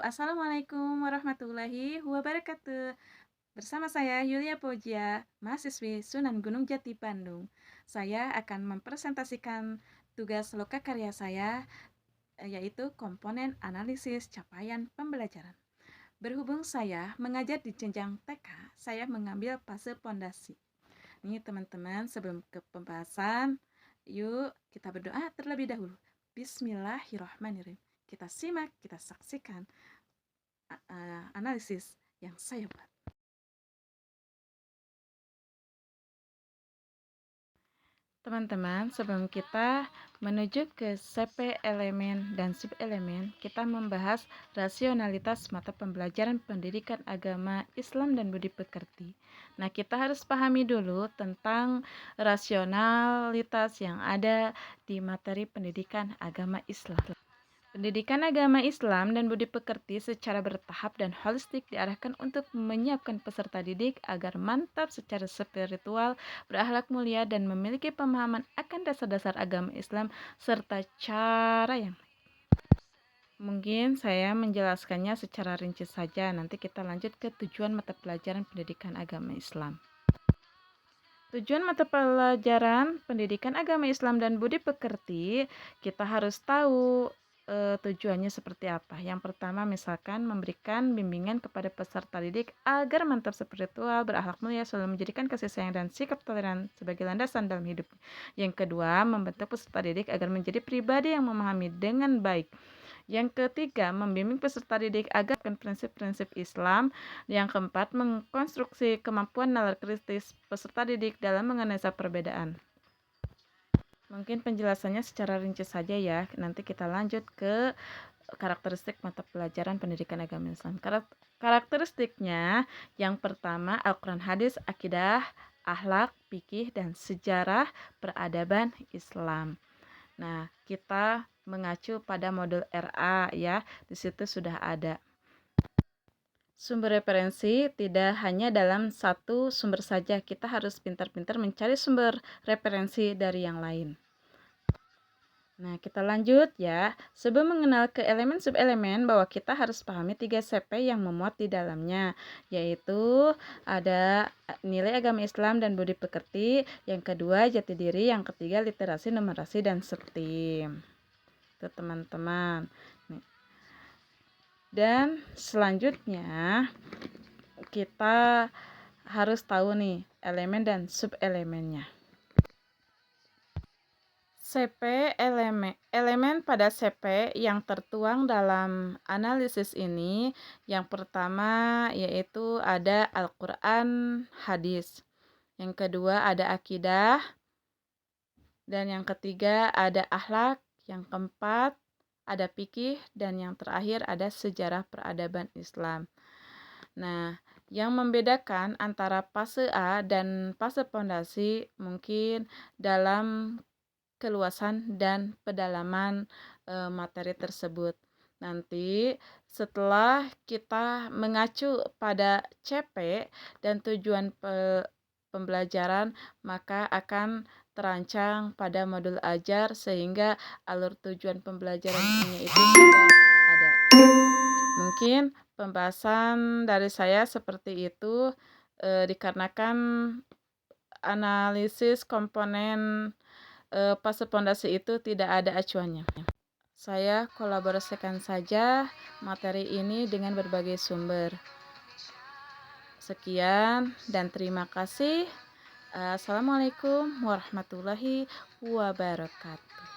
Assalamualaikum warahmatullahi wabarakatuh. Bersama saya Yulia Pojia, mahasiswi Sunan Gunung Jati Bandung. Saya akan mempresentasikan tugas lokakarya saya, yaitu komponen analisis capaian pembelajaran. Berhubung saya mengajar di jenjang TK, saya mengambil fase pondasi. Nih teman-teman, sebelum ke pembahasan, yuk kita berdoa terlebih dahulu. Bismillahirrahmanirrahim. Kita simak, kita saksikan analisis yang saya buat. Teman-teman, sebelum kita menuju ke CP elemen dan subelemen, kita membahas rasionalitas mata pembelajaran pendidikan agama Islam dan budi pekerti. Nah, kita harus pahami dulu tentang rasionalitas yang ada di materi pendidikan agama Islam. Pendidikan agama Islam dan budi pekerti secara bertahap dan holistik diarahkan untuk menyiapkan peserta didik agar mantap secara spiritual, berakhlak mulia, dan memiliki pemahaman akan dasar-dasar agama Islam serta cara yang mungkin saya menjelaskannya secara rinci saja. Nanti kita lanjut ke tujuan mata pelajaran pendidikan agama Islam. Tujuan mata pelajaran pendidikan agama Islam dan budi pekerti, kita harus tahu tujuannya seperti apa. Yang pertama, misalkan memberikan bimbingan kepada peserta didik agar mantap spiritual, berakhlak mulia, selalu menjadikan kasih sayang dan sikap toleran sebagai landasan dalam hidup. Yang kedua, membentuk peserta didik agar menjadi pribadi yang memahami dengan baik. Yang ketiga, membimbing peserta didik agar prinsip-prinsip Islam. Yang keempat, mengkonstruksi kemampuan nalar kritis peserta didik dalam menganalisa perbedaan. Mungkin penjelasannya secara rinci saja ya. Nanti kita lanjut ke karakteristik mata pelajaran pendidikan agama Islam. Karakteristiknya, yang pertama, Al-Quran, hadis, akidah, akhlak, fikih, dan sejarah peradaban Islam. Nah, kita mengacu pada modul RA ya. Di situ sudah ada. Sumber referensi tidak hanya dalam satu sumber saja. Kita harus pintar-pintar mencari sumber referensi dari yang lain. Nah, kita lanjut ya. Sebelum mengenal ke elemen subelemen, bahwa kita harus pahami 3 CP yang memuat di dalamnya, yaitu ada nilai agama Islam dan budi pekerti, yang kedua jati diri, yang ketiga literasi, numerasi, dan STEM. Itu teman-teman. Dan selanjutnya kita harus tahu nih elemen dan subelemennya. CP elemen pada CP yang tertuang dalam analisis ini, yang pertama yaitu ada Al-Quran, hadis. Yang kedua ada akidah, dan yang ketiga ada akhlak. Yang keempat ada fikih, dan yang terakhir ada sejarah peradaban Islam. Nah, yang membedakan antara fase A dan fase pondasi mungkin dalam keluasan dan pedalaman materi tersebut. Nanti setelah kita mengacu pada CP dan tujuan pembelajaran, maka akan terancang pada modul ajar sehingga alur tujuan pembelajaran ini itu sudah ada. Mungkin pembahasan dari saya seperti itu dikarenakan analisis komponen fase pondasi itu tidak ada acuannya. Saya kolaborasikan saja materi ini dengan berbagai sumber. Sekian dan terima kasih. Assalamualaikum warahmatullahi wabarakatuh.